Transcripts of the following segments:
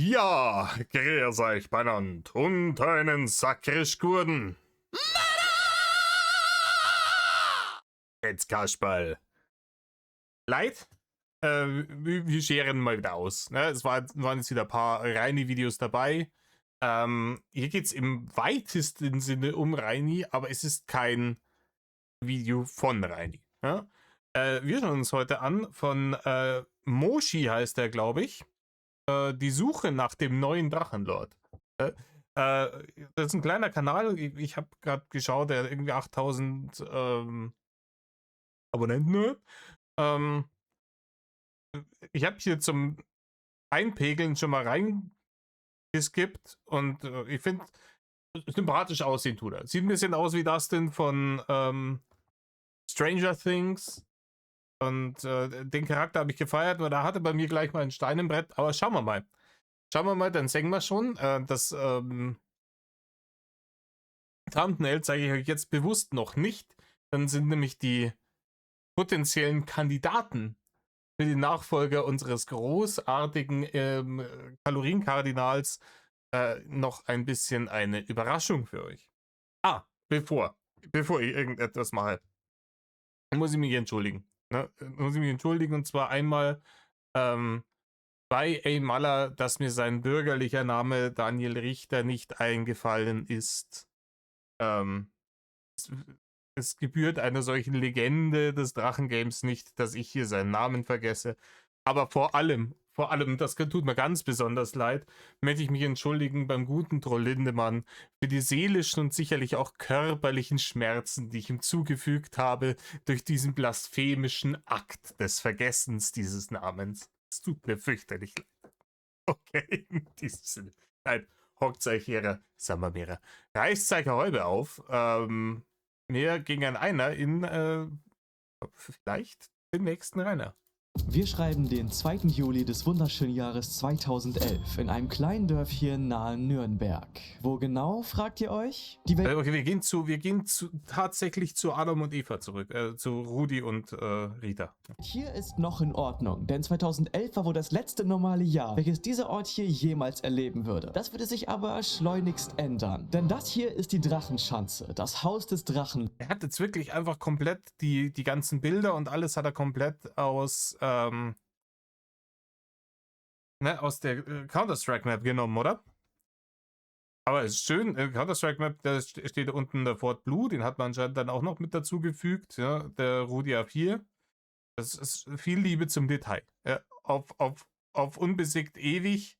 Ja, grüß euch benannt und einen sakrisch guten. Jetzt Kasperl. Leid, wir scheren mal wieder aus. Ne? Waren jetzt wieder ein paar reine Videos dabei. Hier geht es im weitesten Sinne um Reini, aber es ist kein Video von Reini. Ja? Wir schauen uns heute an von Moshi heißt er, glaube ich. Die Suche nach dem neuen Drachenlord. Das ist ein kleiner Kanal. Ich habe gerade geschaut, der hat irgendwie 8000 Abonnenten hat. Ich habe hier zum Einpegeln schon mal reingeskippt und ich finde, sympathisch aussehen tut er. Sieht ein bisschen aus wie Dustin von Stranger Things. Und den Charakter habe ich gefeiert, weil er hatte bei mir gleich mal ein Stein im Brett. Aber schauen wir mal. Schauen wir mal, dann sehen wir schon. Das Thumbnail zeige ich euch jetzt bewusst noch nicht. Dann sind nämlich die potenziellen Kandidaten für die Nachfolger unseres großartigen Kalorienkardinals noch ein bisschen eine Überraschung für euch. Bevor ich irgendetwas mache, muss ich mich entschuldigen. Ne? Muss ich mich entschuldigen, und zwar einmal bei Maller, dass mir sein bürgerlicher Name Daniel Richter nicht eingefallen ist. Es gebührt einer solchen Legende des Drachengames nicht, dass ich hier seinen Namen vergesse. Aber vor allem, das tut mir ganz besonders leid, möchte ich mich entschuldigen beim guten Troll Lindemann für die seelischen und sicherlich auch körperlichen Schmerzen, die ich ihm zugefügt habe durch diesen blasphemischen Akt des Vergessens dieses Namens. Es tut mir fürchterlich leid. Okay, in diesem Sinne. Nein, hockt euch her, sagen wir mehr. Reißt euch Häube auf. Mehr ging an einer in vielleicht den nächsten Rainer. Wir schreiben den 2. Juli des wunderschönen Jahres 2011 in einem kleinen Dörfchen nahe Nürnberg. Wo genau, fragt ihr euch? Die Welt Okay, wir gehen tatsächlich zu Adam und Eva zurück, zu Rudi und Rita. hier ist noch in Ordnung, denn 2011 war wohl das letzte normale Jahr, welches dieser Ort hier jemals erleben würde. Das würde sich aber schleunigst ändern, denn das hier ist die Drachenschanze, das Haus des Drachen. Er hat jetzt wirklich einfach komplett die ganzen Bilder und alles hat er komplett aus aus der Counter-Strike-Map genommen, oder? Aber es ist schön, Counter-Strike-Map, da steht unten der Fort Blue, den hat man anscheinend dann auch noch mit dazugefügt, ja, der Rudi A4. Das ist viel Liebe zum Detail. Ja, auf unbesiegt ewig.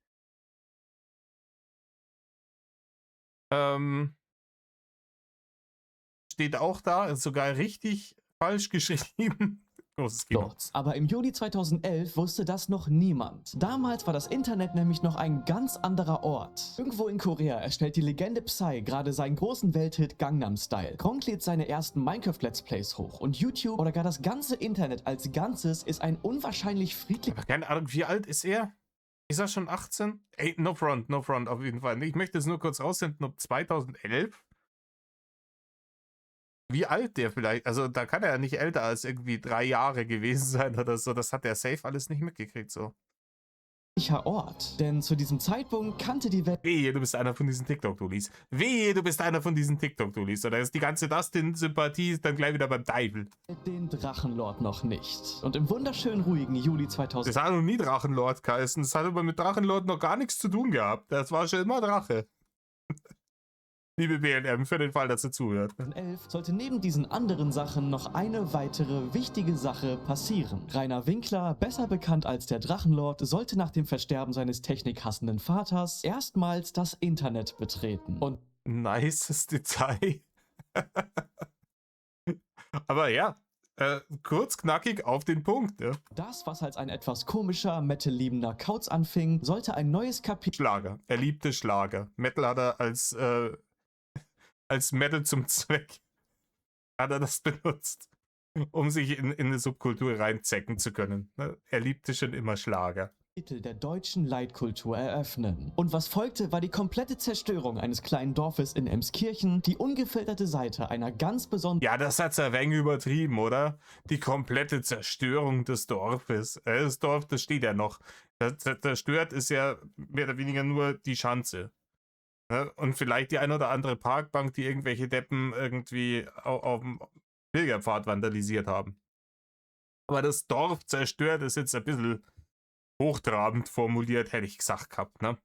Steht auch da, ist sogar richtig falsch geschrieben. Großes Kino. Aber im Juni 2011 wusste das noch niemand. Damals war das Internet nämlich noch ein ganz anderer Ort. Irgendwo in Korea erstellt die Legende Psy gerade seinen großen Welthit Gangnam Style. Gronkh lädt seine ersten Minecraft-Let's Plays hoch und YouTube oder gar das ganze Internet als Ganzes ist ein unwahrscheinlich friedlich... Aber keine Ahnung, wie alt ist er? Ist er schon 18? Ey, no front auf jeden Fall. Ich möchte es nur kurz raussenden, ob 2011? Wie alt der vielleicht, also da kann er ja nicht älter als irgendwie 3 Jahre gewesen sein oder so, das hat der safe alles nicht mitgekriegt, so. Ort, denn zu diesem Zeitpunkt kannte die Welt... Wehe, du bist einer von diesen TikTok-Dulis. Wehe, du bist einer von diesen TikTok-Dulis. Oder ist die ganze Dustin-Sympathie dann gleich wieder beim Teufel. den Drachenlord noch nicht. Und im wunderschön ruhigen Juli 2000... Das hat noch nie Drachenlord geheißen. Das hat aber mit Drachenlord noch gar nichts zu tun gehabt. Das war schon immer Drache. Liebe BNM, für den Fall, dass ihr zuhört. 2011 sollte neben diesen anderen Sachen noch eine weitere wichtige Sache passieren. Rainer Winkler, besser bekannt als der Drachenlord, sollte nach dem Versterben seines technikhassenden Vaters erstmals das Internet betreten. Und nices Detail. Aber ja, kurz, knackig, auf den Punkt. Ja. das, was als ein etwas komischer, Metal-liebender Kauz anfing, sollte ein neues Kapitel... Schlager. Er liebte Schlager. Metal hat er als Metal zum Zweck hat er das benutzt, um sich in eine Subkultur reinzecken zu können. Er liebte schon immer Schlager. der deutschen Leitkultur eröffnen. Und was folgte, war die komplette Zerstörung eines kleinen Dorfes in Emskirchen, die ungefilterte Seite einer ganz besonderen... Ja, das hat's ein wenig übertrieben, oder? Die komplette Zerstörung des Dorfes. Das Dorf, das steht ja noch. Zerstört ist ja mehr oder weniger nur die Schanze. Ne? Und vielleicht die ein oder andere Parkbank, die irgendwelche Deppen irgendwie auf dem Pilgerpfad vandalisiert haben. Aber das Dorf zerstört ist jetzt ein bisschen hochtrabend formuliert, hätte ich gesagt gehabt, ne?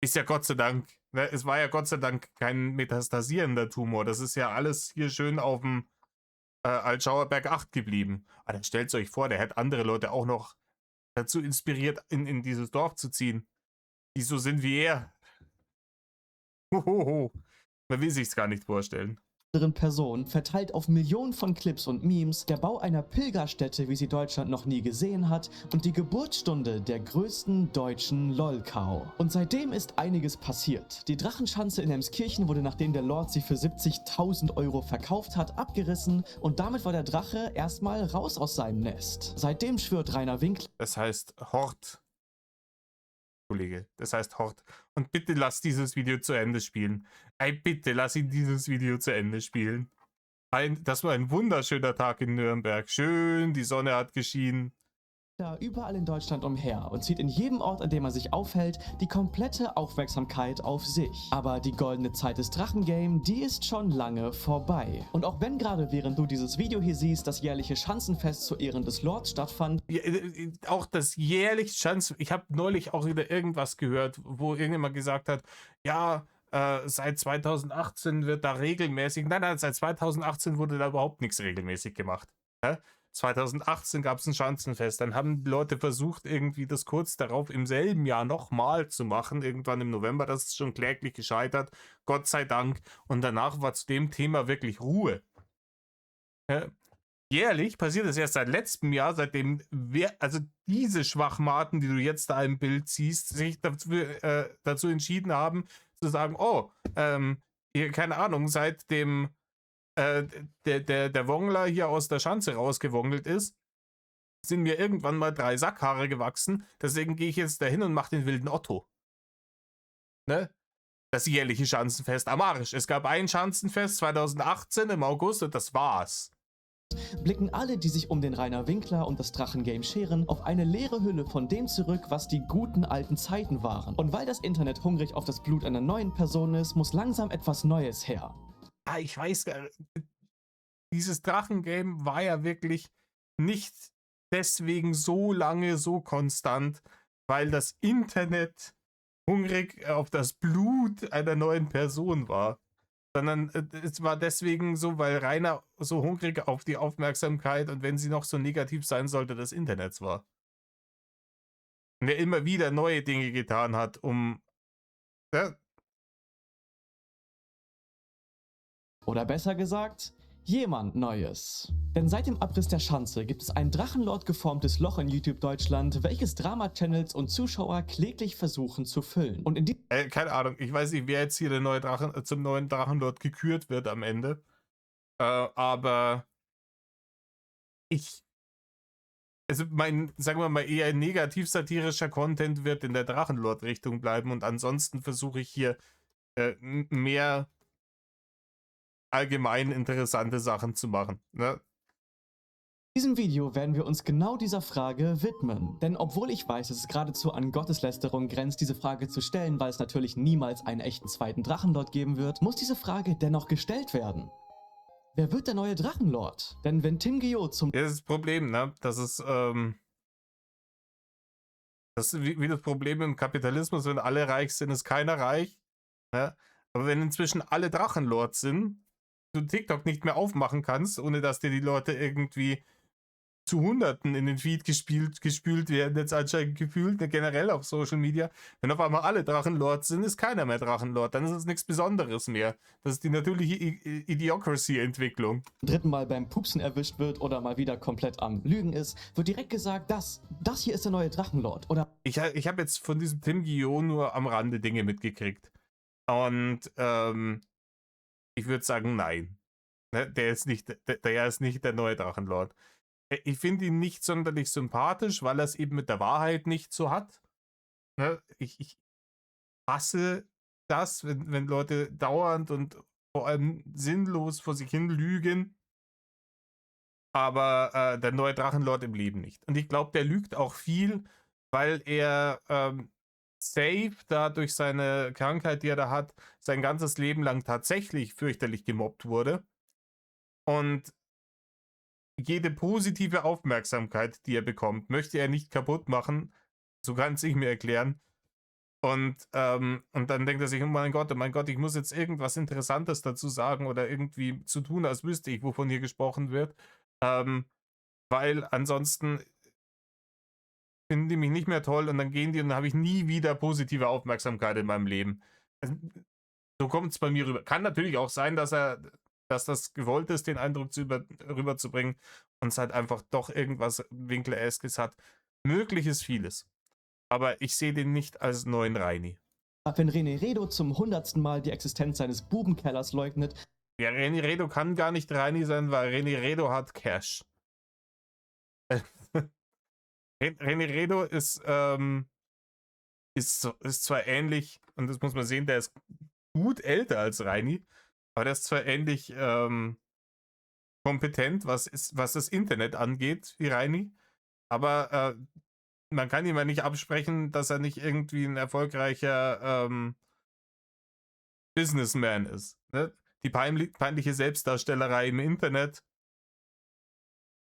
Ist ja Gott sei Dank, ne? Es war ja Gott sei Dank kein metastasierender Tumor. Das ist ja alles hier schön auf dem Altschauerberg 8 geblieben. Aber dann stellt euch vor, der hätte andere Leute auch noch dazu inspiriert, in dieses Dorf zu ziehen, die so sind wie er. Hohoho. Man will sich's gar nicht vorstellen. anderen Person, verteilt auf Millionen von Clips und Memes, der Bau einer Pilgerstätte, wie sie Deutschland noch nie gesehen hat, und die Geburtsstunde der größten deutschen LOL-Cow. Und seitdem ist einiges passiert. Die Drachenschanze in Emskirchen wurde, nachdem der Lord sie für 70.000 Euro verkauft hat, abgerissen und damit war der Drache erstmal raus aus seinem Nest. Seitdem schwört Rainer Winkler. Das heißt Hort. Kollege, das heißt Hort. Und bitte lass dieses Video zu Ende spielen. Ey, bitte lass ihn dieses Video zu Ende spielen. Das war ein wunderschöner Tag in Nürnberg. Schön, die Sonne hat geschienen. Überall in Deutschland umher und zieht in jedem Ort, an dem er sich aufhält, die komplette Aufmerksamkeit auf sich. Aber die goldene Zeit des Drachengame, die ist schon lange vorbei. Und auch wenn gerade während du dieses Video hier siehst, das jährliche Schanzenfest zu Ehren des Lords stattfand, Ja, auch das jährlich Schanz. Ich habe neulich auch wieder irgendwas gehört, wo irgendjemand gesagt hat, ja, seit 2018 wird da regelmäßig, nein, seit 2018 wurde da überhaupt nichts regelmäßig gemacht. Hä? 2018 gab es ein Schanzenfest, dann haben die Leute versucht, irgendwie das kurz darauf im selben Jahr nochmal zu machen, irgendwann im November, das ist schon kläglich gescheitert, Gott sei Dank, und danach war zu dem Thema wirklich Ruhe. Jährlich passiert es erst seit letztem Jahr, seitdem also diese Schwachmaten, die du jetzt da im Bild siehst, sich dazu entschieden haben, zu sagen, oh, keine Ahnung, seit dem der Wongler hier aus der Schanze rausgewongelt ist, sind mir irgendwann mal 3 Sackhaare gewachsen. Deswegen gehe ich jetzt dahin und mache den wilden Otto. Ne? Das jährliche Schanzenfest am Arsch. Es gab ein Schanzenfest 2018 im August und das war's. blicken alle, die sich um den Rainer Winkler und das Drachengame scheren, auf eine leere Hülle von dem zurück, was die guten alten Zeiten waren. Und weil das Internet hungrig auf das Blut einer neuen Person ist, muss langsam etwas Neues her. Ich weiß gar nicht, dieses Drachengame war ja wirklich nicht deswegen so lange so konstant, weil das Internet hungrig auf das Blut einer neuen Person war. Sondern es war deswegen so, weil Rainer so hungrig auf die Aufmerksamkeit und wenn sie noch so negativ sein sollte, des Internets war. Und er immer wieder neue Dinge getan hat, um... Ja, Oder besser gesagt, jemand Neues. Denn seit dem Abriss der Schanze gibt es ein Drachenlord geformtes Loch in YouTube Deutschland, welches Drama-Channels und Zuschauer kläglich versuchen zu füllen. Und in diesem keine Ahnung, ich weiß nicht, wer jetzt hier der neue zum neuen Drachenlord gekürt wird am Ende. Aber also sagen wir mal, eher negativ-satirischer Content wird in der Drachenlord-Richtung bleiben und ansonsten versuche ich hier mehr allgemein interessante Sachen zu machen. Ne? In diesem Video werden wir uns genau dieser Frage widmen. Denn obwohl ich weiß, dass es geradezu an Gotteslästerung grenzt, diese Frage zu stellen, weil es natürlich niemals einen echten zweiten Drachenlord geben wird, muss diese Frage dennoch gestellt werden. Wer wird der neue Drachenlord? Denn wenn Tim Guillot zum Das ist das Problem, ne? Das ist wie das Problem im Kapitalismus, wenn alle reich sind, ist keiner reich. Ne? Aber wenn inzwischen alle Drachenlords sind, du TikTok nicht mehr aufmachen kannst, ohne dass dir die Leute irgendwie zu Hunderten in den Feed gespült werden, jetzt anscheinend gefühlt, generell auf Social Media. Wenn auf einmal alle Drachenlords sind, ist keiner mehr Drachenlord. Dann ist es nichts Besonderes mehr. Das ist die natürliche Idiocracy-Entwicklung. dritten Mal beim Pupsen erwischt wird oder mal wieder komplett am Lügen ist, wird direkt gesagt, das hier ist der neue Drachenlord. Oder Ich habe jetzt von diesem Tim Guillot nur am Rande Dinge mitgekriegt. Und ich würde sagen, nein. Ne, der ist nicht der neue Drachenlord. Ich finde ihn nicht sonderlich sympathisch, weil er es eben mit der Wahrheit nicht so hat. Ne? Ich hasse das, wenn Leute dauernd und vor allem sinnlos vor sich hin lügen. Aber der neue Drachenlord im Leben nicht. Und ich glaube, der lügt auch viel, weil er safe da durch seine Krankheit, die er da hat, sein ganzes Leben lang tatsächlich fürchterlich gemobbt wurde. Und jede positive Aufmerksamkeit, die er bekommt, möchte er nicht kaputt machen. So kann es ich mir erklären. Und dann denkt er sich, oh mein Gott, ich muss jetzt irgendwas Interessantes dazu sagen oder irgendwie zu tun, als wüsste ich, wovon hier gesprochen wird. Weil ansonsten finden die mich nicht mehr toll und dann gehen die und dann habe ich nie wieder positive Aufmerksamkeit in meinem Leben. Also, so kommt es bei mir rüber. Kann natürlich auch sein, dass das gewollt ist, den Eindruck rüberzubringen und es halt einfach doch irgendwas Winkleskes hat. Möglich ist vieles. Aber ich sehe den nicht als neuen Reini. Wenn René Redo zum 100. Mal die Existenz seines Bubenkellers leugnet. Ja, René Redo kann gar nicht Reini sein, weil René Redo hat Cash. René Redo ist zwar ähnlich, und das muss man sehen, der ist gut älter als Reini, aber der ist zwar ähnlich kompetent, was das Internet angeht, wie Reini, aber man kann ihm ja nicht absprechen, dass er nicht irgendwie ein erfolgreicher Businessman ist. Ne? Die peinliche Selbstdarstellerei im Internet,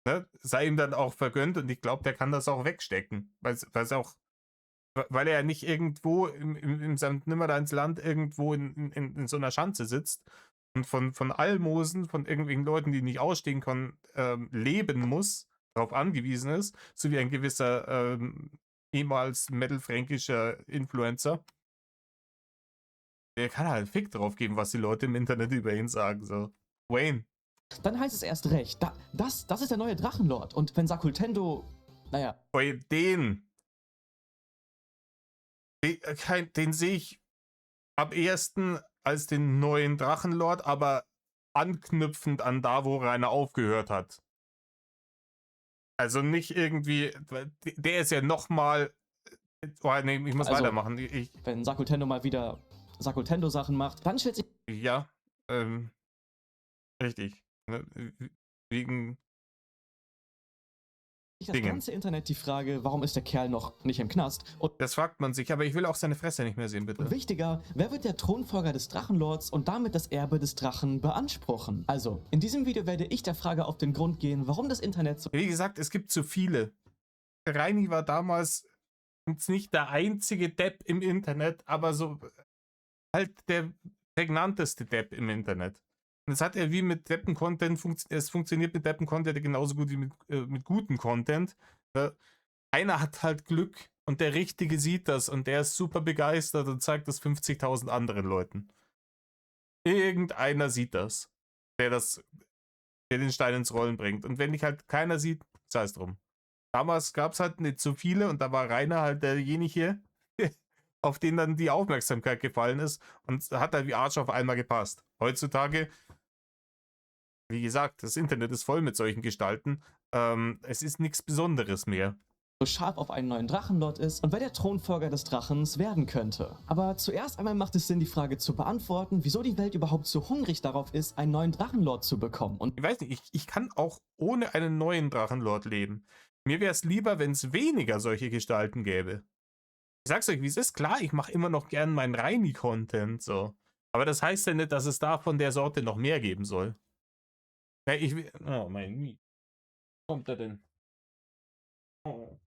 ne, sei ihm dann auch vergönnt und ich glaube, der kann das auch wegstecken, weil er ja nicht irgendwo im St. Nimmerleinsland irgendwo in so einer Schanze sitzt und von Almosen, von irgendwelchen Leuten, die nicht ausstehen können, leben muss, darauf angewiesen ist, so wie ein gewisser ehemals mittelfränkischer Influencer. Der kann halt Fick drauf geben, was die Leute im Internet über ihn sagen. So, Wayne. Dann heißt es erst recht. Das ist der neue Drachenlord. Und wenn Sakultendo, naja. Den sehe ich am ehesten als den neuen Drachenlord, aber anknüpfend an da, wo Rainer aufgehört hat. Also nicht irgendwie, der ist ja nochmal. Oh, nee, ich muss weitermachen. Wenn Sakultendo mal wieder Sakultendo-Sachen macht, dann stellt sich. Ja, richtig. Ne? Wegen. Das ganze Internet die Frage, warum ist der Kerl noch nicht im Knast? Und das fragt man sich, aber ich will auch seine Fresse nicht mehr sehen, bitte. Und wichtiger, wer wird der Thronfolger des Drachenlords und damit das Erbe des Drachen beanspruchen? Also, in diesem Video werde ich der Frage auf den Grund gehen, warum das Internet so... Wie gesagt, es gibt zu viele. Reini war damals jetzt nicht der einzige Depp im Internet, aber so halt der prägnanteste Depp im Internet. Und das hat er wie mit Deppen-Content, es funktioniert mit Deppen-Content genauso gut wie mit gutem Content. Einer hat halt Glück und der Richtige sieht das und der ist super begeistert und zeigt das 50.000 anderen Leuten. Irgendeiner sieht das, der den Stein ins Rollen bringt. Und wenn dich halt keiner sieht, sei es drum. Damals gab es halt nicht so viele und da war Rainer halt derjenige, auf den dann die Aufmerksamkeit gefallen ist und hat halt wie Arsch auf einmal gepasst. Heutzutage, wie gesagt, das Internet ist voll mit solchen Gestalten. Es ist nichts Besonderes mehr. So scharf auf einen neuen Drachenlord ist und wer der Thronfolger des Drachens werden könnte. Aber zuerst einmal macht es Sinn, die Frage zu beantworten, wieso die Welt überhaupt so hungrig darauf ist, einen neuen Drachenlord zu bekommen. Und ich weiß nicht, ich kann auch ohne einen neuen Drachenlord leben. Mir wäre es lieber, wenn es weniger solche Gestalten gäbe. Ich sag's euch, wie es ist. Klar, ich mache immer noch gern meinen Reini-Content, so. Aber das heißt ja nicht, dass es da von der Sorte noch mehr geben soll. Ja, oh mein Gott. Kommt er denn? Oh.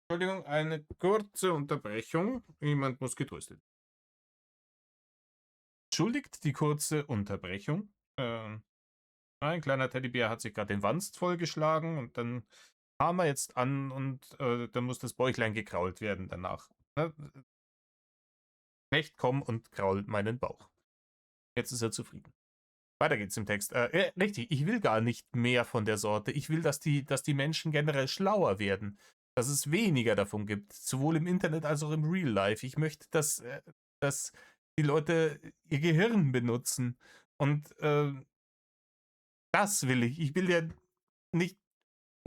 Entschuldigung, eine kurze Unterbrechung. Jemand muss getröstet. Entschuldigt die kurze Unterbrechung. Ein kleiner Teddybär hat sich gerade den Wanst vollgeschlagen und dann kam er jetzt an und dann muss das Bäuchlein gekrault werden danach. Ne? Knecht, komm und kraul meinen Bauch. Jetzt ist er zufrieden. Weiter geht's im Text. Richtig, ich will gar nicht mehr von der Sorte. Ich will, dass die Menschen generell schlauer werden. Dass es weniger davon gibt. Sowohl im Internet als auch im Real Life. Ich möchte, dass die Leute ihr Gehirn benutzen. Und das will ich. Ich will ja nicht.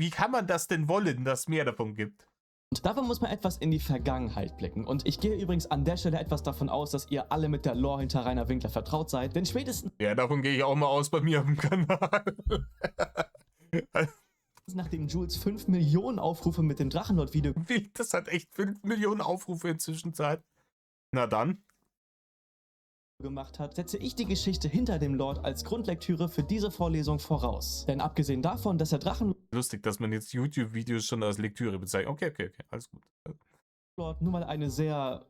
Wie kann man das denn wollen, dass es mehr davon gibt? Und dafür muss man etwas in die Vergangenheit blicken. Und ich gehe übrigens an der Stelle etwas davon aus, dass ihr alle mit der Lore hinter Rainer Winkler vertraut seid, denn spätestens... Ja, davon gehe ich auch mal aus bei mir auf dem Kanal. nachdem Jules 5 Millionen Aufrufe mit dem Drachenlord-Video Wie? Das hat echt 5 Millionen Aufrufe inzwischen Zeit. Na dann. gemacht hat, setze ich die Geschichte hinter dem Lord als Grundlektüre für diese Vorlesung voraus. Denn abgesehen davon, dass der Drachenlord Lustig, dass man jetzt YouTube-Videos schon als Lektüre bezeichnet. Okay, alles gut. nun mal eine sehr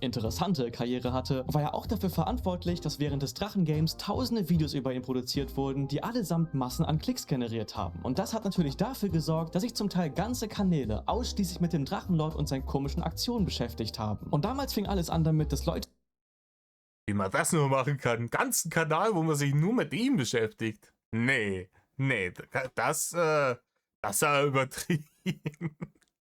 interessante Karriere hatte, war er auch dafür verantwortlich, dass während des Drachengames tausende Videos über ihn produziert wurden, die allesamt Massen an Klicks generiert haben. Und das hat natürlich dafür gesorgt, dass sich zum Teil ganze Kanäle ausschließlich mit dem Drachenlord und seinen komischen Aktionen beschäftigt haben. Und damals fing alles an damit, dass Leute Wie man das nur machen kann. Einen ganzen Kanal, wo man sich nur mit ihm beschäftigt. Nee, das ist ja übertrieben.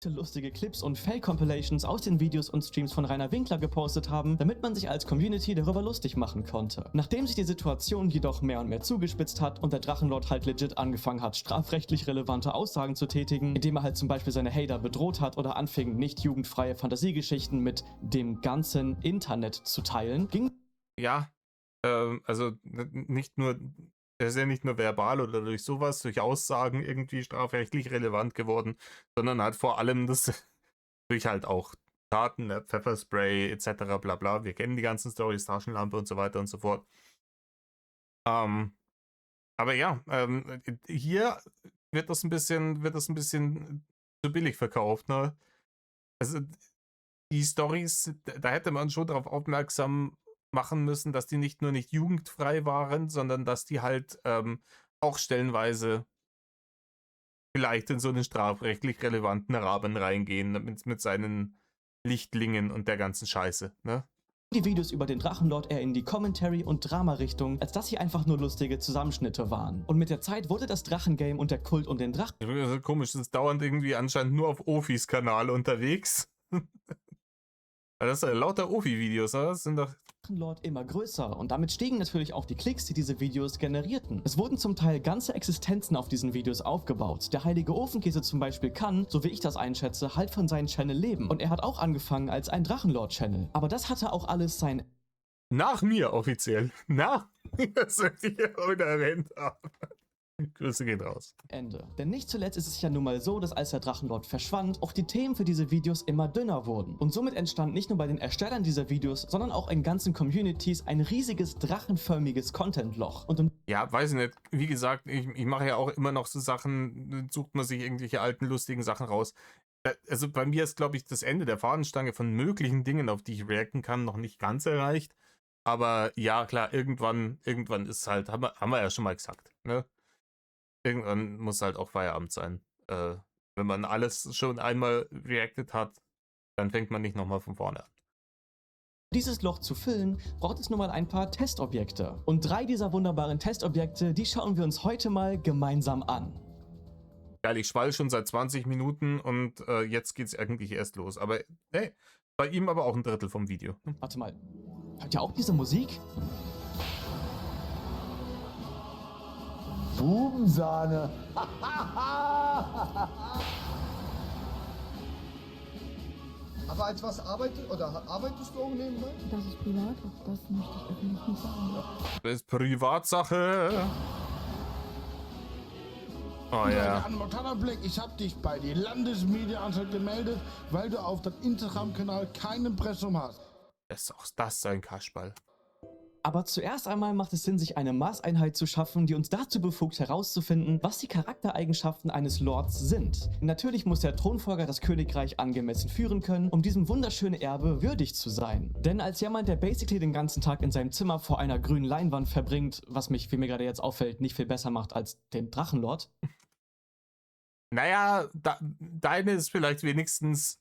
lustige Clips und Fail-Compilations aus den Videos und Streams von Rainer Winkler gepostet haben, damit man sich als Community darüber lustig machen konnte. Nachdem sich die Situation jedoch mehr und mehr zugespitzt hat und der Drachenlord halt legit angefangen hat, strafrechtlich relevante Aussagen zu tätigen, indem er halt zum Beispiel seine Hater bedroht hat oder anfing, nicht jugendfreie Fantasiegeschichten mit dem ganzen Internet zu teilen, ging Ja, also nicht nur, der ist ja nicht nur verbal oder durch sowas, durch Aussagen irgendwie strafrechtlich relevant geworden, sondern halt vor allem das durch halt auch Taten, Pfefferspray etc. bla bla. Wir kennen die ganzen Storys, Taschenlampe und so weiter und so fort. Aber ja, hier wird das ein bisschen zu billig verkauft, ne? Also die Storys, da hätte man schon darauf aufmerksam machen müssen, dass die nicht nur nicht jugendfrei waren, sondern dass die halt auch stellenweise vielleicht in so einen strafrechtlich relevanten Rahmen reingehen, mit seinen Lichtlingen und der ganzen Scheiße, ne? die Videos über den Drachenlord eher in die Commentary- und Drama-Richtung, als dass sie einfach nur lustige Zusammenschnitte waren. Und mit der Zeit wurde das Drachengame und der Kult um den Drachen Also komisch, das ist dauernd irgendwie anscheinend nur auf Ofis Kanal unterwegs. Das sind ja lauter Ofi-Videos, oder? Das sind doch. Drachenlord immer größer und damit stiegen natürlich auch die Klicks, die diese Videos generierten. Es wurden zum Teil ganze Existenzen auf diesen Videos aufgebaut. Der heilige Ofenkäse zum Beispiel kann, so wie ich das einschätze, halt von seinem Channel leben. Und er hat auch angefangen als ein Drachenlord-Channel. Aber das hatte auch alles sein Nach mir offiziell. Nach mir, das sollte ich ja heute erwähnt haben. Grüße gehen raus. Ende. Denn nicht zuletzt ist es ja nun mal so, dass als der Drachenlord verschwand, auch die Themen für diese Videos immer dünner wurden. Und somit entstand nicht nur bei den Erstellern dieser Videos, sondern auch in ganzen Communities ein riesiges drachenförmiges Content-Loch. Und Ja, weiß ich nicht. Wie gesagt, ich mache ja auch immer noch so Sachen, sucht man sich irgendwelche alten, lustigen Sachen raus. Also bei mir ist, glaube ich, das Ende der Fahnenstange von möglichen Dingen, auf die ich reacten kann, noch nicht ganz erreicht. Aber ja, klar, irgendwann ist halt, haben wir ja schon mal gesagt, ne? Irgendwann muss halt auch Feierabend sein. Wenn man alles schon einmal reacted hat, dann fängt man nicht nochmal von vorne an. dieses Loch zu füllen, braucht es nun mal ein paar Testobjekte. Und 3 dieser wunderbaren Testobjekte, die schauen wir uns heute mal gemeinsam an. Geil, ich schwall schon seit 20 Minuten und jetzt geht's eigentlich erst los. Aber hey, bei ihm aber auch ein Drittel vom Video. Warte mal, hört ihr auch diese Musik? Bubensahne. Aber als was arbeitest du auch nebenbei? Das ist privat, auch das möchte ich öffentlich nicht sagen. Das ist Privatsache. Oh ja. An Montana Black, ich hab dich bei der Landesmedienanstalt gemeldet, weil du auf dem Instagram-Kanal kein Impressum hast. Ist auch das sein Kaschball. Aber zuerst einmal macht es Sinn, sich eine Maßeinheit zu schaffen, die uns dazu befugt herauszufinden, was die Charaktereigenschaften eines Lords sind. Natürlich muss der Thronfolger das Königreich angemessen führen können, um diesem wunderschönen Erbe würdig zu sein. Denn als jemand, der basically den ganzen Tag in seinem Zimmer vor einer grünen Leinwand verbringt, was mich, wie mir gerade jetzt auffällt, nicht viel besser macht als den Drachenlord. Naja, deine ist vielleicht wenigstens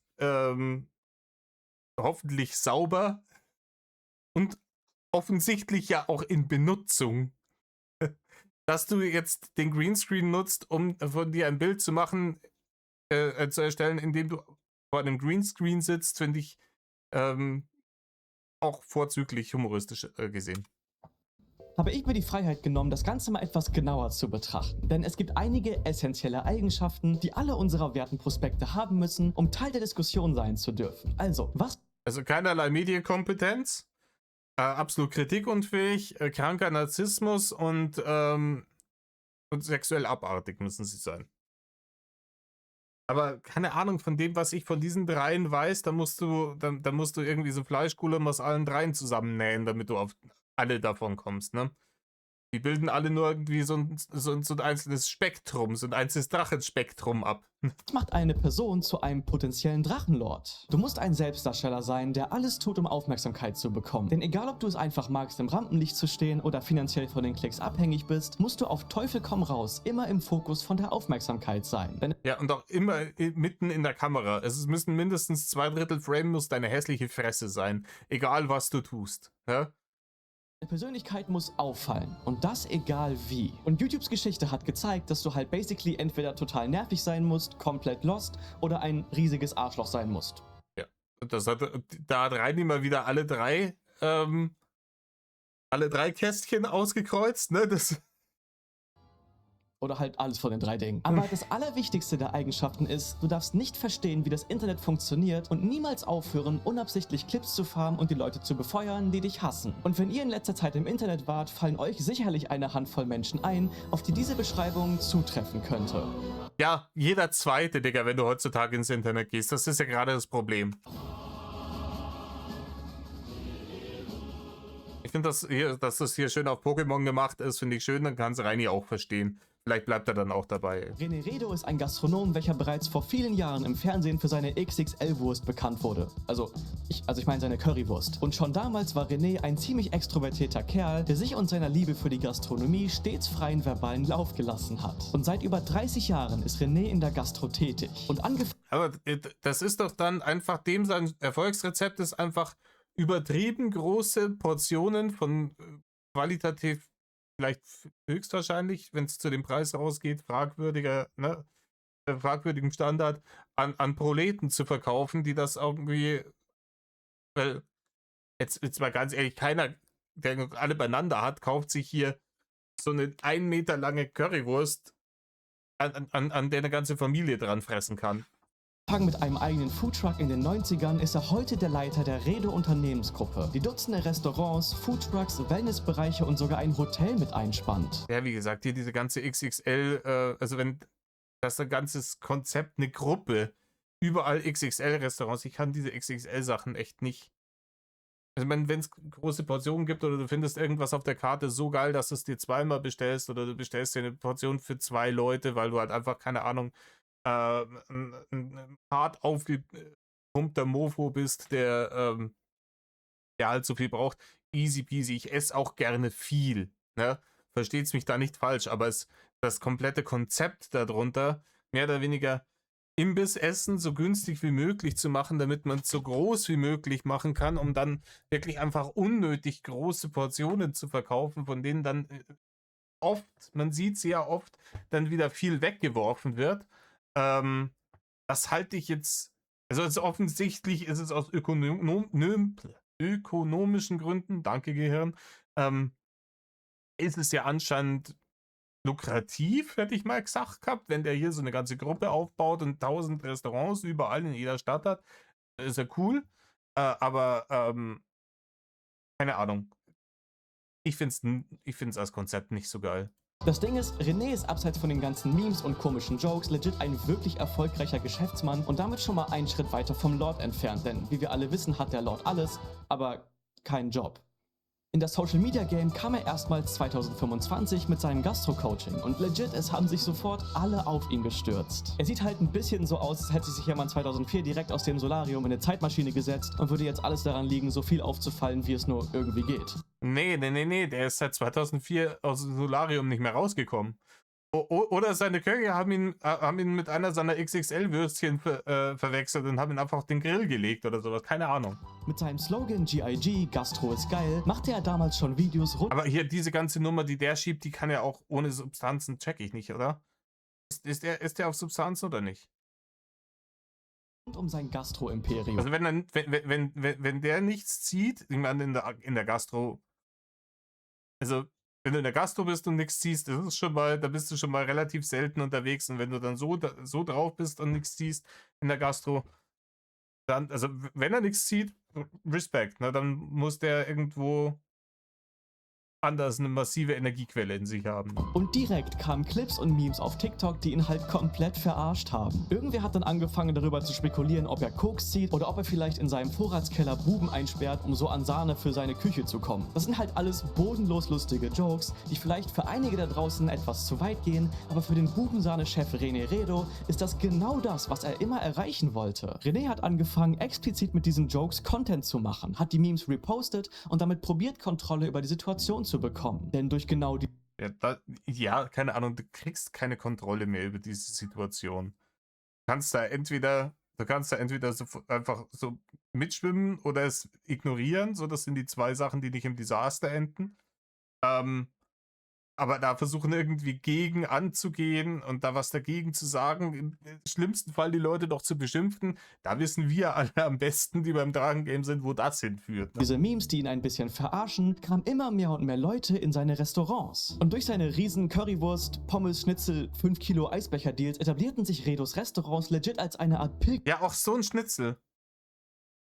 hoffentlich sauber und offensichtlich ja auch in Benutzung. Dass du jetzt den Greenscreen nutzt, um von dir ein Bild zu machen, zu erstellen, indem du vor einem Greenscreen sitzt, finde ich auch vorzüglich humoristisch gesehen. Habe ich mir die Freiheit genommen, das Ganze mal etwas genauer zu betrachten. Denn es gibt einige essentielle Eigenschaften, die alle unserer Wertenprospekte haben müssen, um Teil der Diskussion sein zu dürfen. Also, was? Also keinerlei Medienkompetenz, absolut kritikunfähig, kranker Narzissmus und sexuell abartig müssen sie sein. Aber keine Ahnung, von dem, was ich von diesen dreien weiß, dann musst du irgendwie so Fleischkugeln aus allen dreien zusammennähen, damit du auf alle davon kommst, ne? Die bilden alle nur irgendwie so ein einzelnes Spektrum, so ein einzelnes Drachenspektrum ab. Das macht eine Person zu einem potenziellen Drachenlord. Du musst ein Selbstdarsteller sein, der alles tut, um Aufmerksamkeit zu bekommen. Denn egal, ob du es einfach magst, im Rampenlicht zu stehen oder finanziell von den Klicks abhängig bist, musst du auf Teufel komm raus immer im Fokus von der Aufmerksamkeit sein. Denn Ja, und auch immer mitten in der Kamera. Es müssen mindestens 2/3 Frame muss deine hässliche Fresse sein. Egal, was du tust. Ja? deine Persönlichkeit muss auffallen. Und das egal wie. Und YouTubes Geschichte hat gezeigt, dass du halt basically entweder total nervig sein musst, komplett lost oder ein riesiges Arschloch sein musst. Ja. Und da hat Reini mal wieder alle drei Kästchen ausgekreuzt, ne? Oder halt alles von den 3 Dingen. Aber das Allerwichtigste der Eigenschaften ist, du darfst nicht verstehen, wie das Internet funktioniert und niemals aufhören, unabsichtlich Clips zu farmen und die Leute zu befeuern, die dich hassen. Und wenn ihr in letzter Zeit im Internet wart, fallen euch sicherlich eine Handvoll Menschen ein, auf die diese Beschreibung zutreffen könnte. Ja, jeder zweite, Digga, wenn du heutzutage ins Internet gehst. Das ist ja gerade das Problem. Ich finde, dass das hier schön auf Pokémon gemacht ist, finde ich schön, dann kann es Reini auch verstehen. Vielleicht bleibt er dann auch dabei. René Redo ist ein Gastronom, welcher bereits vor vielen Jahren im Fernsehen für seine XXL-Wurst bekannt wurde. Ich meine seine Currywurst. Und schon damals war René ein ziemlich extrovertierter Kerl, der sich und seiner Liebe für die Gastronomie stets freien verbalen Lauf gelassen hat. Und seit über 30 Jahren ist René in der Gastro tätig. Und Aber das ist doch dann einfach sein Erfolgsrezept ist einfach übertrieben große Portionen von qualitativ vielleicht höchstwahrscheinlich, wenn es zu dem Preis rausgeht, fragwürdigem Standard an Proleten zu verkaufen, die das irgendwie, weil jetzt mal ganz ehrlich, keiner, der alle beieinander hat, kauft sich hier so eine 1 Meter lange Currywurst, an der eine ganze Familie dran fressen kann. Mit einem eigenen Foodtruck in den 90ern ist er heute der Leiter der Redo Unternehmensgruppe, die Dutzende Restaurants, Foodtrucks, Wellnessbereiche und sogar ein Hotel mit einspannt. Ja, wie gesagt, hier diese ganze XXL, also wenn das ein ganzes Konzept, eine Gruppe, überall XXL-Restaurants, ich kann diese XXL-Sachen echt nicht. Also wenn es große Portionen gibt oder du findest irgendwas auf der Karte so geil, dass du es dir zweimal bestellst oder du bestellst dir eine Portion für 2 Leute, weil du halt einfach, keine Ahnung, ein hart aufgepumpter Mofo bist, der halt so viel braucht. Easy peasy. Ich esse auch gerne viel. Ne? Versteht's mich da nicht falsch, aber das komplette Konzept darunter, mehr oder weniger Imbissessen so günstig wie möglich zu machen, damit man es so groß wie möglich machen kann, um dann wirklich einfach unnötig große Portionen zu verkaufen, von denen dann oft, man sieht sehr oft, dann wieder viel weggeworfen wird. Das halte ich jetzt, also offensichtlich ist es aus ökonomischen Gründen, danke Gehirn, ist es ja anscheinend lukrativ, hätte ich mal gesagt gehabt, wenn der hier so eine ganze Gruppe aufbaut und 1000 Restaurants überall in jeder Stadt hat, ist ja cool, aber keine Ahnung. Ich finde es als Konzept nicht so geil. Das Ding ist, René ist abseits von den ganzen Memes und komischen Jokes legit ein wirklich erfolgreicher Geschäftsmann und damit schon mal einen Schritt weiter vom Lord entfernt, denn wie wir alle wissen, hat der Lord alles, aber keinen Job. In das Social Media Game kam er erstmals 2025 mit seinem Gastro-Coaching und legit, es haben sich sofort alle auf ihn gestürzt. Er sieht halt ein bisschen so aus, als hätte sich jemand 2004 direkt aus dem Solarium in eine Zeitmaschine gesetzt und würde jetzt alles daran liegen, so viel aufzufallen, wie es nur irgendwie geht. Nee, der ist seit 2004 aus dem Solarium nicht mehr rausgekommen. Oder seine Köche haben ihn mit einer seiner XXL-Würstchen verwechselt und haben ihn einfach auf den Grill gelegt oder sowas. Keine Ahnung. Mit seinem Slogan GIG, Gastro ist geil, machte er damals schon Videos rund. Aber hier diese ganze Nummer, die der schiebt, die kann ja auch ohne Substanzen, check ich nicht, oder? Ist der auf Substanzen oder nicht? Um sein Gastro-Imperium. Also wenn der nichts zieht, ich meine in der Gastro, also wenn du in der Gastro bist und nichts ziehst, da bist du schon mal relativ selten unterwegs. Und wenn du dann so drauf bist und nichts ziehst in der Gastro, dann, also wenn er nichts zieht, Respekt, ne, dann muss der irgendwo anders eine massive Energiequelle in sich haben. Und direkt kamen Clips und Memes auf TikTok, die ihn halt komplett verarscht haben. Irgendwer hat dann angefangen darüber zu spekulieren, ob er Koks zieht oder ob er vielleicht in seinem Vorratskeller Buben einsperrt, um so an Sahne für seine Küche zu kommen. Das sind halt alles bodenlos lustige Jokes, die vielleicht für einige da draußen etwas zu weit gehen, aber für den Bubensahne-Chef René Redo ist das genau das, was er immer erreichen wollte. René hat angefangen, explizit mit diesen Jokes Content zu machen, hat die Memes repostet und damit probiert, Kontrolle über die Situation zu bekommen. Denn durch genau die Ja, keine Ahnung, du kriegst keine Kontrolle mehr über diese Situation. Du kannst da entweder so einfach so mitschwimmen oder es ignorieren, so das sind die zwei Sachen, die nicht im Desaster enden. Aber da versuchen irgendwie gegen anzugehen und da was dagegen zu sagen, im schlimmsten Fall die Leute doch zu beschimpfen, da wissen wir alle am besten, die beim Drachengame sind, wo das hinführt. Ne? Diese Memes, die ihn ein bisschen verarschen, kamen immer mehr und mehr Leute in seine Restaurants. Und durch seine riesen Currywurst, Pommes, Schnitzel, 5 Kilo Eisbecher-Deals etablierten sich Redos Restaurants legit als eine Art Pilger. Ja, auch so ein Schnitzel.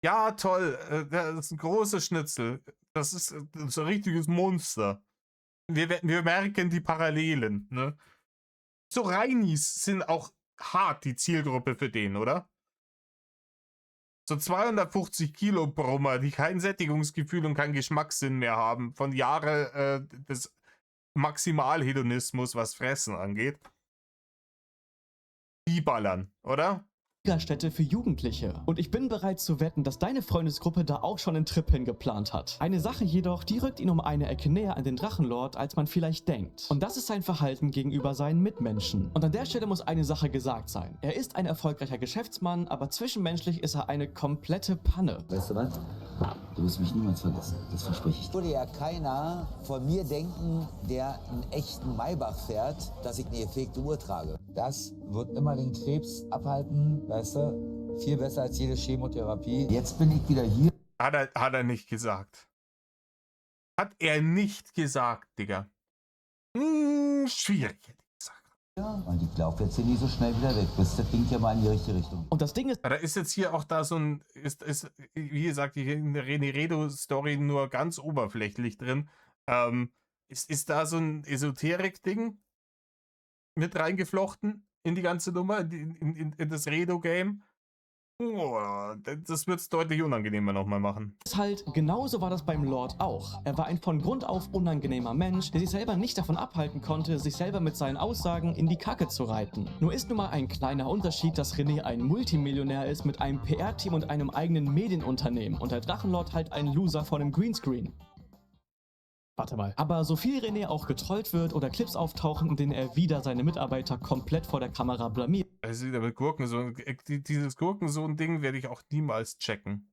Ja, toll, das ist ein großes Schnitzel. Das ist ein richtiges Monster. Wir merken die Parallelen, ne? So Reinis sind auch hart die Zielgruppe für den, oder? So 250 Kilo Brummer, die kein Sättigungsgefühl und keinen Geschmackssinn mehr haben, von Jahre des Maximalhedonismus, was Fressen angeht. Die ballern, oder? Stätte für Jugendliche. Und ich bin bereit zu wetten, dass deine Freundesgruppe da auch schon einen Trip hingeplant hat. Eine Sache jedoch, die rückt ihn um eine Ecke näher an den Drachenlord, als man vielleicht denkt. Und das ist sein Verhalten gegenüber seinen Mitmenschen. Und an der Stelle muss eine Sache gesagt sein. Er ist ein erfolgreicher Geschäftsmann, aber zwischenmenschlich ist er eine komplette Panne. Weißt du was? Du wirst mich niemals vergessen. Das verspreche ich dir. Würde ja keiner von mir denken, der einen echten Maybach fährt, dass ich eine gefegte Uhr trage. Das wird immer den Krebs abhalten, weißt du? Viel besser als jede Chemotherapie. Jetzt bin ich wieder hier. Hat er nicht gesagt. Hat er nicht gesagt, Digga. Schwierig, hätte ich gesagt. Und ich laufe jetzt hier nicht so schnell wieder weg, bis das Ding ja mal in die richtige Richtung. Und das Ding ist, Da ist jetzt hier auch da so ein, wie gesagt, hier in der René Redo-Story nur ganz oberflächlich drin. Ist da so ein Esoterik-Ding mit reingeflochten in die ganze Nummer, in das Redo-Game? Oh, das wird es deutlich unangenehmer nochmal machen. ist halt, genauso war das beim Lord auch. Er war ein von Grund auf unangenehmer Mensch, der sich selber nicht davon abhalten konnte, sich selber mit seinen Aussagen in die Kacke zu reiten. Nur ist nun mal ein kleiner Unterschied, dass René ein Multimillionär ist mit einem PR-Team und einem eigenen Medienunternehmen und der Drachenlord halt ein Loser von einem Greenscreen. Warte mal. Aber so viel René auch getrollt wird oder Clips auftauchen, in denen er wieder seine Mitarbeiter komplett vor der Kamera blamiert, Also wieder mit Gurkensohn. Dieses Gurkensohn-Ding werde ich auch niemals checken.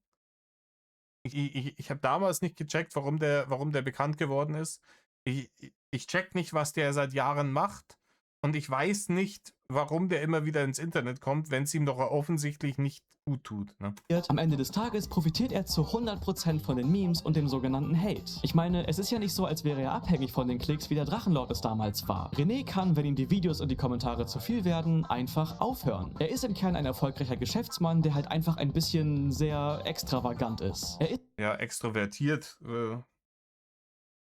Ich habe damals nicht gecheckt, warum der bekannt geworden ist. Ich check nicht, was der seit Jahren macht. Und ich weiß nicht, warum der immer wieder ins Internet kommt, wenn es ihm doch offensichtlich nicht gut tut. Ne? am Ende des Tages profitiert er zu 100% von den Memes und dem sogenannten Hate. Ich meine, es ist ja nicht so, als wäre er abhängig von den Klicks, wie der Drachenlord es damals war. René kann, wenn ihm die Videos und die Kommentare zu viel werden, einfach aufhören. Er ist im Kern ein erfolgreicher Geschäftsmann, der halt einfach ein bisschen sehr extravagant ist. Er ist Ja, extrovertiert.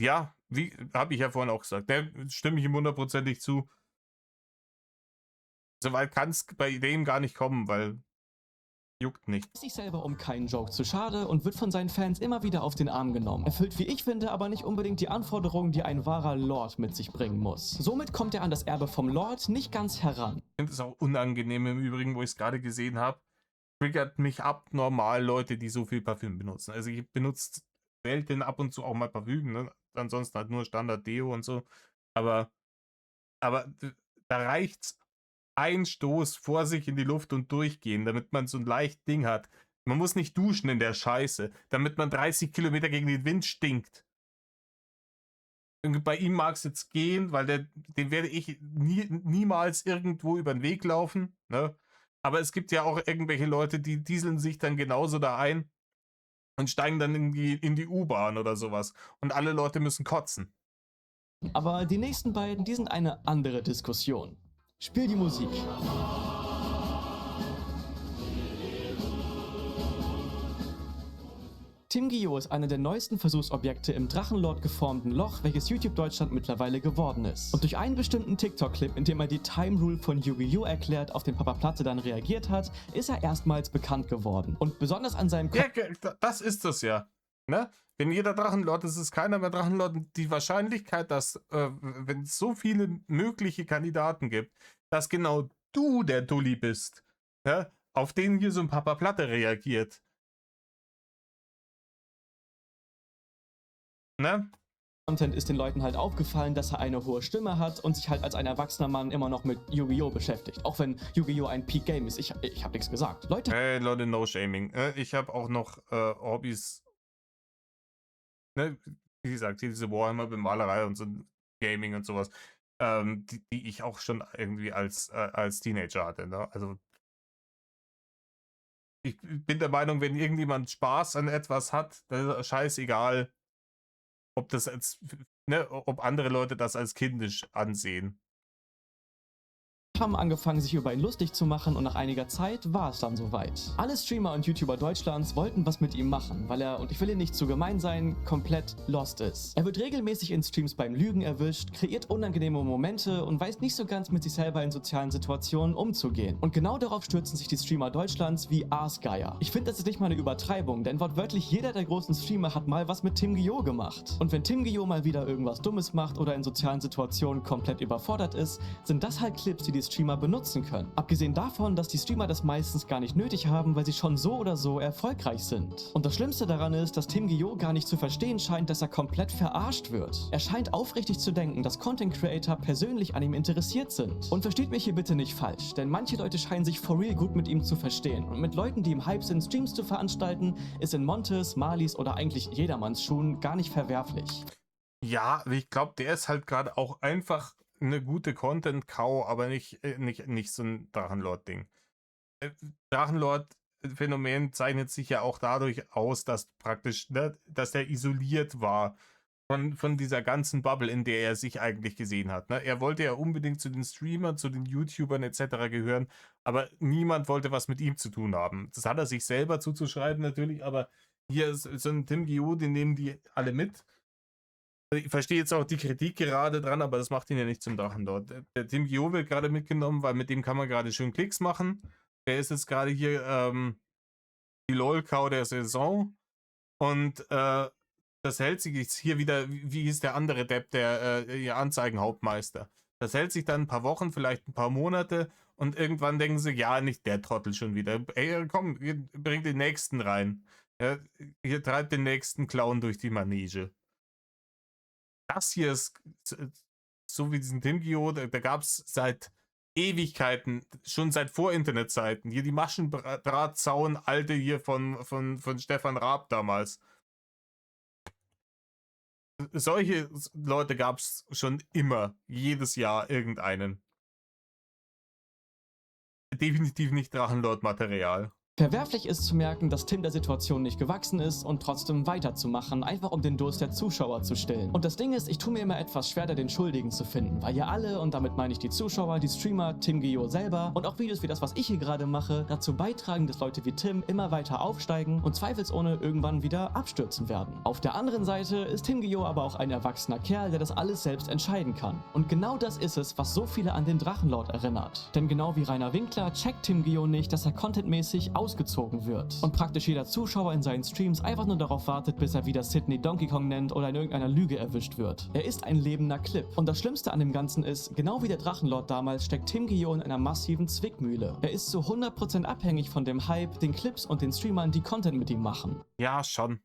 Ja, wie habe ich ja vorhin auch gesagt. Der stimme ich ihm 100%ig zu. Soweit kann es bei dem gar nicht kommen, weil juckt nicht. sich selber um keinen Joke zu schade und wird von seinen Fans immer wieder auf den Arm genommen. Erfüllt, wie ich finde, aber nicht unbedingt die Anforderungen, die ein wahrer Lord mit sich bringen muss. Somit kommt er an das Erbe vom Lord nicht ganz heran. Ich finde es auch unangenehm im Übrigen, wo ich es gerade gesehen habe. Triggert mich abnormal Leute, die so viel Parfüm benutzen. Also ich benutze selten ab und zu auch mal Parfüm, ne? Ansonsten halt nur Standard Deo und so. Aber da reicht's ein Stoß vor sich in die Luft und durchgehen, damit man so ein leicht Ding hat. Man muss nicht duschen in der Scheiße, damit man 30 Kilometer gegen den Wind stinkt. Und bei ihm mag es jetzt gehen, weil den werde ich niemals irgendwo über den Weg laufen. Ne? Aber es gibt ja auch irgendwelche Leute, die dieseln sich dann genauso da ein und steigen dann in die U-Bahn oder sowas. Und alle Leute müssen kotzen. Aber die nächsten beiden, die sind eine andere Diskussion. Spiel die Musik. Tim Gio ist einer der neuesten Versuchsobjekte im Drachenlord geformten Loch, welches YouTube Deutschland mittlerweile geworden ist. Und durch einen bestimmten TikTok-Clip, in dem er die Time Rule von Yu-Gi-Oh! Erklärt, auf den Papa Platte dann reagiert hat, ist er erstmals bekannt geworden. Und besonders an seinem Ja, das ist es ja. Ne? Wenn jeder Drachenlord ist, ist keiner mehr Drachenlord. Die Wahrscheinlichkeit, dass, wenn es so viele mögliche Kandidaten gibt, dass genau du der Dulli bist, ja, auf den hier so ein Papa Platte reagiert. Ne? Content ist den Leuten halt aufgefallen, dass er eine hohe Stimme hat und sich halt als ein erwachsener Mann immer noch mit Yu-Gi-Oh! Beschäftigt. Auch wenn Yu-Gi-Oh! Ein Peak-Game ist. Ich hab nichts gesagt. Leute Hey, Leute, no shaming. Ich habe auch noch Hobbys. Ne? Wie gesagt, diese Warhammer-Bemalerei und so Gaming und sowas, die ich auch schon irgendwie als Teenager hatte. Ne? Also ich bin der Meinung, wenn irgendjemand Spaß an etwas hat, dann ist scheißegal, ob das als, ne, ob andere Leute das als kindisch ansehen. haben angefangen, sich über ihn lustig zu machen und nach einiger Zeit war es dann soweit. Alle Streamer und YouTuber Deutschlands wollten was mit ihm machen, weil er, und ich will hier nicht zu gemein sein, komplett lost ist. Er wird regelmäßig in Streams beim Lügen erwischt, kreiert unangenehme Momente und weiß nicht so ganz mit sich selber in sozialen Situationen umzugehen. Und genau darauf stürzen sich die Streamer Deutschlands wie Aasgeier. Ich finde, das ist nicht mal eine Übertreibung, denn wortwörtlich jeder der großen Streamer hat mal was mit Tim Gio gemacht. Und wenn Tim Gio mal wieder irgendwas Dummes macht oder in sozialen Situationen komplett überfordert ist, sind das halt Clips, die die Streamer benutzen können. Abgesehen davon, dass die Streamer das meistens gar nicht nötig haben, weil sie schon so oder so erfolgreich sind. Und das Schlimmste daran ist, dass Tim Gio gar nicht zu verstehen scheint, dass er komplett verarscht wird. Er scheint aufrichtig zu denken, dass Content Creator persönlich an ihm interessiert sind. Und versteht mich hier bitte nicht falsch, denn manche Leute scheinen sich for real gut mit ihm zu verstehen. Und mit Leuten, die im Hype sind, Streams zu veranstalten, ist in Montes, Marlies oder eigentlich jedermanns Schuhen gar nicht verwerflich. Ja, ich glaube, der ist halt gerade auch einfach eine gute Content-Cow, aber nicht so ein Drachenlord-Ding. Drachenlord-Phänomen zeichnet sich ja auch dadurch aus, dass praktisch, ne, dass er isoliert war von dieser ganzen Bubble, in der er sich eigentlich gesehen hat. Ne? Er wollte ja unbedingt zu den Streamern, zu den YouTubern etc. gehören, aber niemand wollte was mit ihm zu tun haben. Das hat er sich selber zuzuschreiben natürlich, aber hier ist so ein Tim Gio, den nehmen die alle mit. Ich verstehe jetzt auch die Kritik gerade dran, aber das macht ihn ja nicht zum Drachenlord. Der Tim Gio wird gerade mitgenommen, weil mit dem kann man gerade schön Klicks machen. Der ist jetzt gerade hier die LOL-Cow der Saison. Und das hält sich jetzt hier wieder, wie hieß der andere Depp, der ihr Anzeigenhauptmeister. Das hält sich dann ein paar Wochen, vielleicht ein paar Monate und irgendwann denken sie, ja, nicht der Trottel schon wieder. Ey, komm, bringt den nächsten rein. Ja, hier treibt den nächsten Clown durch die Manege. Das hier ist so wie diesen Tim Gio, da gab es seit Ewigkeiten, schon seit Vor-Internet-Zeiten, hier die Maschendrahtzaun, alte hier von Stefan Raab damals. Solche Leute gab es schon immer, jedes Jahr irgendeinen. Definitiv nicht Drachenlord-Material. Verwerflich ist zu merken, dass Tim der Situation nicht gewachsen ist und trotzdem weiterzumachen, einfach um den Durst der Zuschauer zu stillen. Und das Ding ist, ich tue mir immer etwas schwer, da den Schuldigen zu finden, weil ja alle, und damit meine ich die Zuschauer, die Streamer, Tim Gio selber und auch Videos wie das, was ich hier gerade mache, dazu beitragen, dass Leute wie Tim immer weiter aufsteigen und zweifelsohne irgendwann wieder abstürzen werden. Auf der anderen Seite ist Tim Gio aber auch ein erwachsener Kerl, der das alles selbst entscheiden kann. Und genau das ist es, was so viele an den Drachenlord erinnert. Denn genau wie Rainer Winkler checkt Tim Gio nicht, dass er contentmäßig ausgezogen wird. Und praktisch jeder Zuschauer in seinen Streams einfach nur darauf wartet, bis er wieder Sidney Donkey Kong nennt oder in irgendeiner Lüge erwischt wird. Er ist ein lebender Clip. Und das Schlimmste an dem Ganzen ist, genau wie der Drachenlord damals steckt Tim Gio in einer massiven Zwickmühle. Er ist zu 100% abhängig von dem Hype, den Clips und den Streamern, die Content mit ihm machen. Ja, schon.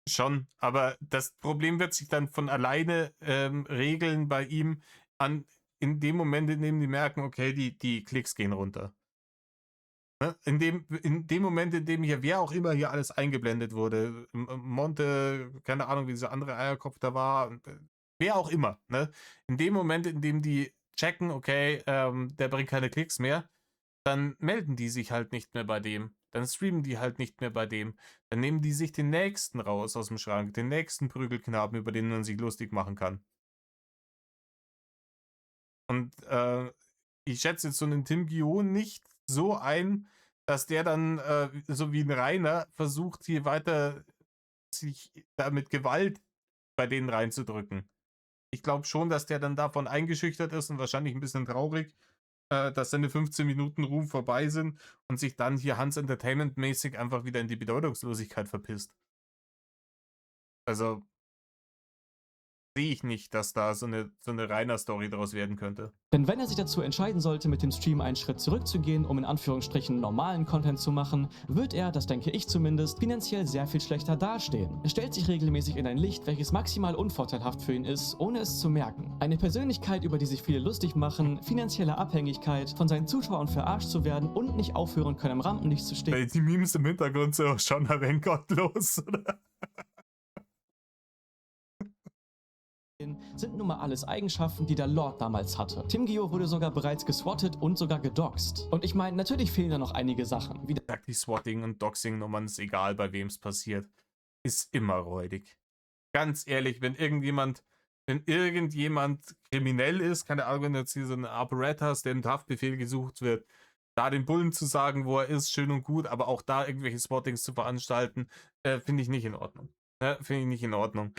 Schon, aber das Problem wird sich dann von alleine regeln bei ihm in dem Moment, in dem die merken, okay, die Klicks gehen runter. Ne? In dem Moment, in dem hier, wer auch immer hier alles eingeblendet wurde, Monte, keine Ahnung, wie dieser andere Eierkopf da war, wer auch immer, ne? In dem Moment, in dem die checken, okay, der bringt keine Klicks mehr, dann melden die sich halt nicht mehr bei dem. Dann streamen die halt nicht mehr bei dem. Dann nehmen die sich den nächsten raus aus dem Schrank, den nächsten Prügelknaben, über den man sich lustig machen kann. Und ich schätze jetzt so einen Tim Gio nicht so ein, dass der dann, so wie ein Rainer, versucht, hier weiter sich da mit Gewalt bei denen reinzudrücken. Ich glaube schon, dass der dann davon eingeschüchtert ist und wahrscheinlich ein bisschen traurig, dass seine 15 Minuten Ruhm vorbei sind und sich dann hier Hans Entertainment-mäßig einfach wieder in die Bedeutungslosigkeit verpisst. Also sehe ich nicht, dass da so eine reiner Story daraus werden könnte. Denn wenn er sich dazu entscheiden sollte, mit dem Stream einen Schritt zurückzugehen, um in Anführungsstrichen normalen Content zu machen, wird er, das denke ich zumindest, finanziell sehr viel schlechter dastehen. Er stellt sich regelmäßig in ein Licht, welches maximal unvorteilhaft für ihn ist, ohne es zu merken. Eine Persönlichkeit, über die sich viele lustig machen, finanzielle Abhängigkeit, von seinen Zuschauern verarscht zu werden und nicht aufhören können, im Rampenlicht zu stehen. Die Memes im Hintergrund sind auch schon ein wenig gottlos, oder? Sind nun mal alles Eigenschaften, die der Lord damals hatte. Tim Gio wurde sogar bereits geswattet und sogar gedoxt. Und ich meine, natürlich fehlen da noch einige Sachen. Wie Sagt die Swatting- und Doxing-Nummern, ist egal, bei wem es passiert. Ist immer räudig. Ganz ehrlich, wenn irgendjemand kriminell ist, keine Ahnung, wenn jetzt hier so ein Apparatus, der im Haftbefehl gesucht wird, da den Bullen zu sagen, wo er ist, schön und gut, aber auch da irgendwelche Swattings zu veranstalten, finde ich nicht in Ordnung. Finde ich nicht in Ordnung.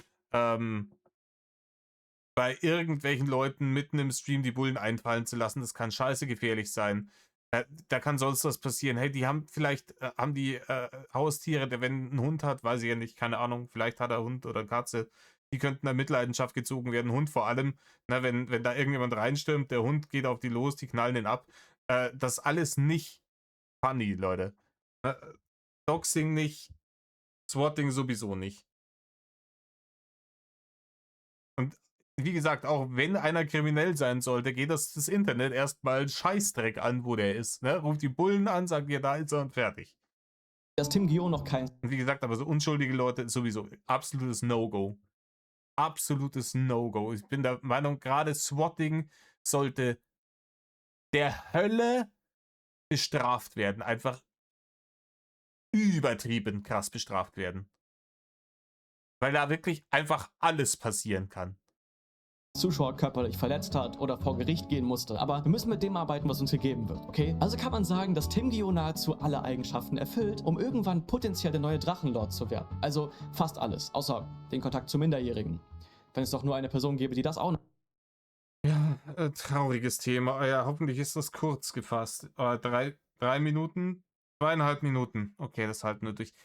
Bei irgendwelchen Leuten mitten im Stream die Bullen einfallen zu lassen, das kann scheiße gefährlich sein. Da kann sonst was passieren. Hey, die haben vielleicht, haben die Haustiere, der wenn ein Hund hat, weiß ich ja nicht, keine Ahnung, vielleicht hat er Hund oder Katze, die könnten in Mitleidenschaft gezogen werden. Hund vor allem, wenn da irgendjemand reinstürmt, der Hund geht auf die los, die knallen den ab. Das alles nicht funny, Leute. Doxing nicht, Swatting sowieso nicht. Und wie gesagt, auch wenn einer kriminell sein sollte, geht das Internet erstmal Scheißdreck an, wo der ist. Ne? Ruft die Bullen an, sagt ihr, da ist er und fertig. dass Tim Gio noch kein Und wie gesagt, aber so unschuldige Leute sowieso absolutes No-Go. Absolutes No-Go. Ich bin der Meinung, gerade Swatting sollte der Hölle bestraft werden. Einfach übertrieben krass bestraft werden. Weil da wirklich einfach alles passieren kann. Zuschauer körperlich verletzt hat oder vor Gericht gehen musste. Aber wir müssen mit dem arbeiten, was uns gegeben wird, okay? Also kann man sagen, dass Tim Gio nahezu alle Eigenschaften erfüllt, um irgendwann potenziell der neue Drachenlord zu werden. Also fast alles, außer den Kontakt zu Minderjährigen. Wenn es doch nur eine Person gäbe, die das auch noch... Ja, trauriges Thema. Ja, hoffentlich ist das kurz gefasst. 3 Minuten? 2,5 Minuten. Okay, das halten wir durch.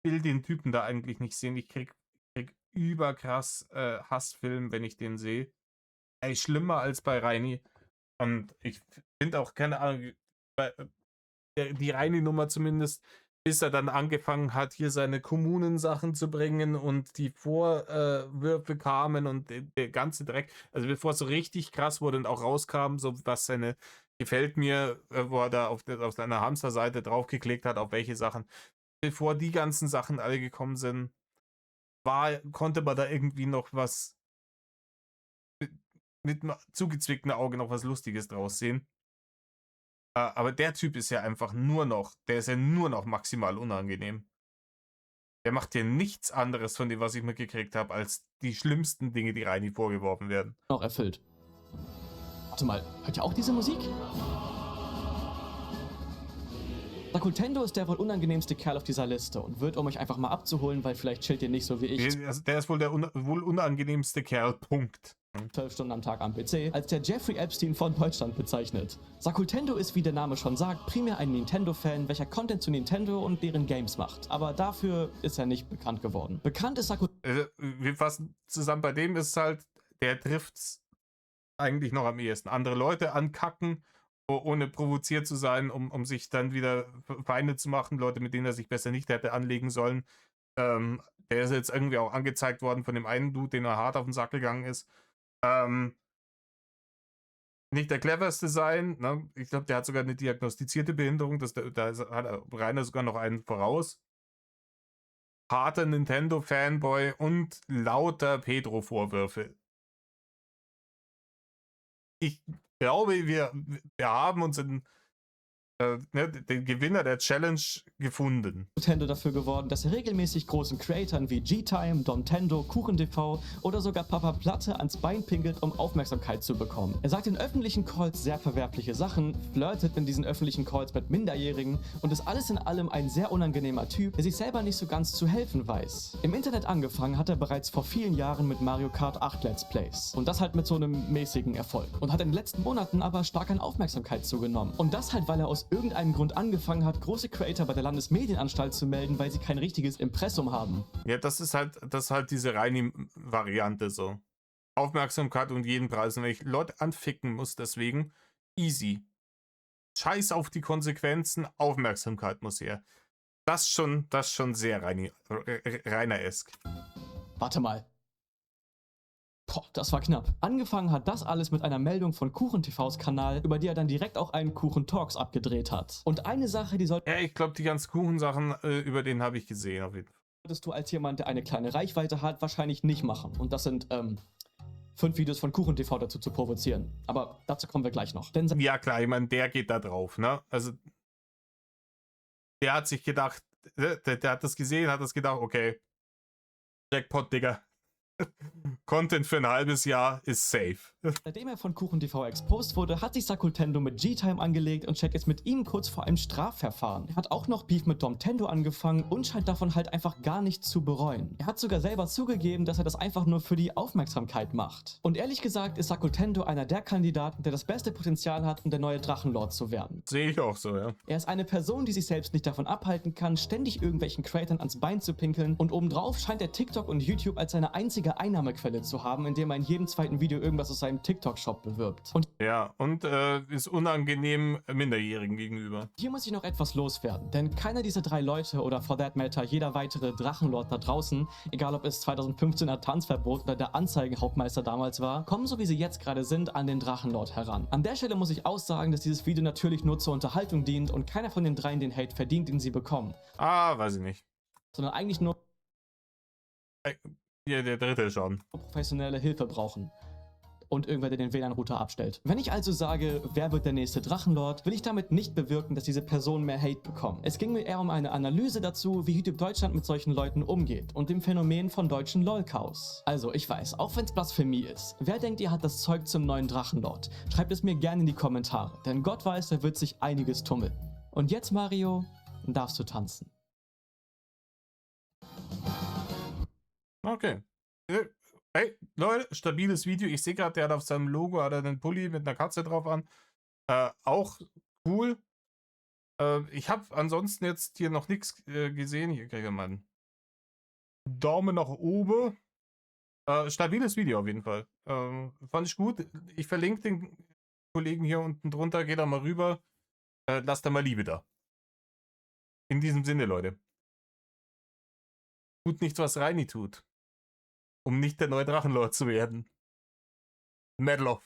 Ich will den Typen da eigentlich nicht sehen. Ich krieg überkrass Hassfilm, wenn ich den sehe. Ey, schlimmer als bei Reini. Und ich finde auch, keine Ahnung, die Reini-Nummer zumindest, bis er dann angefangen hat, hier seine Kommunensachen zu bringen und die Vorwürfe kamen und der ganze Dreck. Also bevor es so richtig krass wurde und auch rauskam, so was seine gefällt mir, wo er da auf seiner Hamster-Seite draufgeklickt hat, auf welche Sachen. Bevor die ganzen Sachen alle gekommen sind, konnte man da irgendwie noch was mit zugezwickten Augen noch was Lustiges draus sehen. Aber der Typ ist ja einfach der ist ja nur noch maximal unangenehm. Der macht ja nichts anderes von dem, was ich mitgekriegt habe, als die schlimmsten Dinge, die Reini vorgeworfen werden. erfüllt. Warte mal, hört ihr auch diese Musik? Sakultendo ist der wohl unangenehmste Kerl auf dieser Liste und wird, um euch einfach mal abzuholen, weil vielleicht chillt ihr nicht so wie ich, Also der ist wohl der wohl unangenehmste Kerl, Punkt. 12 Stunden am Tag am PC, als der Jeffrey Epstein von Deutschland bezeichnet. Sakultendo ist, wie der Name schon sagt, primär ein Nintendo-Fan, welcher Content zu Nintendo und deren Games macht. Aber dafür ist er nicht bekannt geworden. Bekannt ist Sakultendo. Wir fassen zusammen, bei dem ist halt, der trifft's eigentlich noch am ehesten. Andere Leute ankacken, ohne provoziert zu sein, um sich dann wieder Feinde zu machen, Leute, mit denen er sich besser nicht hätte anlegen sollen. Der ist jetzt irgendwie auch angezeigt worden von dem einen Dude, den er hart auf den Sack gegangen ist. Nicht der cleverste sein, ne? Ich glaube, der hat sogar eine diagnostizierte Behinderung, da hat Rainer sogar noch einen voraus. Harter Nintendo-Fanboy und lauter Pedro-Vorwürfe. Ich glaube, wir haben uns in den Gewinner der Challenge gefunden. Nintendo dafür geworden, dass er regelmäßig großen Creatoren wie G-Time, Domtendo, KuchenTV oder sogar Papa Platte ans Bein pinkelt, um Aufmerksamkeit zu bekommen. Er sagt in öffentlichen Calls sehr verwerfliche Sachen, flirtet in diesen öffentlichen Calls mit Minderjährigen und ist alles in allem ein sehr unangenehmer Typ, der sich selber nicht so ganz zu helfen weiß. Im Internet angefangen hat er bereits vor vielen Jahren mit Mario Kart 8 Let's Plays. Und das halt mit so einem mäßigen Erfolg. Und hat in den letzten Monaten aber stark an Aufmerksamkeit zugenommen. Und das halt, weil er aus irgendeinem Grund angefangen hat, große Creator bei der Landesmedienanstalt zu melden, weil sie kein richtiges Impressum haben. Ja, das ist halt diese reine Variante so. Aufmerksamkeit um jeden Preis. Und wenn ich Leute anficken muss, deswegen easy. Scheiß auf die Konsequenzen, Aufmerksamkeit muss her. Das schon sehr Rainer-esk. Warte mal. Boah, das war knapp. Angefangen hat das alles mit einer Meldung von KuchenTVs Kanal, über die er dann direkt auch einen Kuchen-Talks abgedreht hat. Und eine Sache, die Ja, ich glaube, die ganzen Kuchensachen, über den habe ich gesehen auf jeden Fall. solltest du als jemand, der eine kleine Reichweite hat, wahrscheinlich nicht machen. Und das sind 5 Videos von KuchenTV dazu zu provozieren. Aber dazu kommen wir gleich noch. Denn Ja klar, ich meine, der geht da drauf, ne? Also, der hat sich gedacht, der hat das gesehen, hat das gedacht, okay, Jackpot, Digga. Content für ein halbes Jahr ist safe. seitdem er von KuchenTV exposed wurde, hat sich Sakultendo mit G-Time angelegt und checkt jetzt mit ihm kurz vor einem Strafverfahren. Er hat auch noch Beef mit Domtendo angefangen und scheint davon halt einfach gar nichts zu bereuen. Er hat sogar selber zugegeben, dass er das einfach nur für die Aufmerksamkeit macht. Und ehrlich gesagt ist Sakultendo einer der Kandidaten, der das beste Potenzial hat, um der neue Drachenlord zu werden. Sehe ich auch so, ja. Er ist eine Person, die sich selbst nicht davon abhalten kann, ständig irgendwelchen Creatern ans Bein zu pinkeln, und obendrauf scheint er TikTok und YouTube als seine einzige Einnahmequelle zu haben, indem er in jedem zweiten Video irgendwas aus seinem TikTok-Shop bewirbt. Und Ja, und ist unangenehm Minderjährigen gegenüber. hier muss ich noch etwas loswerden, denn keiner dieser 3 Leute oder for that matter jeder weitere Drachenlord da draußen, egal ob es 2015er Tanzverbot oder der Anzeigenhauptmeister damals war, kommen so wie sie jetzt gerade sind an den Drachenlord heran. An der Stelle muss ich aussagen, dass dieses Video natürlich nur zur Unterhaltung dient und keiner von den 3 den Hate verdient, den sie bekommen, Weiß ich nicht. sondern eigentlich nur Hier, der dritte schon. professionelle Hilfe brauchen. Und irgendwer, der den WLAN-Router abstellt. Wenn ich also sage, wer wird der nächste Drachenlord, will ich damit nicht bewirken, dass diese Personen mehr Hate bekommen. Es ging mir eher um eine Analyse dazu, wie YouTube Deutschland mit solchen Leuten umgeht und dem Phänomen von deutschen LOL-Chaos. Also, ich weiß, auch wenn es Blasphemie ist, wer denkt, ihr hat das Zeug zum neuen Drachenlord? Schreibt es mir gerne in die Kommentare, denn Gott weiß, da wird sich einiges tummeln. Und jetzt, Mario, darfst du tanzen. Okay. Hey, Leute, stabiles Video. Ich sehe gerade, der hat auf seinem Logo hat er einen Pulli mit einer Katze drauf an. Auch cool. Ich habe ansonsten jetzt hier noch nichts gesehen. Hier kriege ich mal einen Daumen nach oben. Stabiles Video auf jeden Fall. Fand ich gut. Ich verlinke den Kollegen hier unten drunter. Geht da mal rüber. Lasst da mal Liebe da. In diesem Sinne, Leute. Tut nichts, was Reini tut. Um nicht der neue Drachenlord zu werden. Mad Love.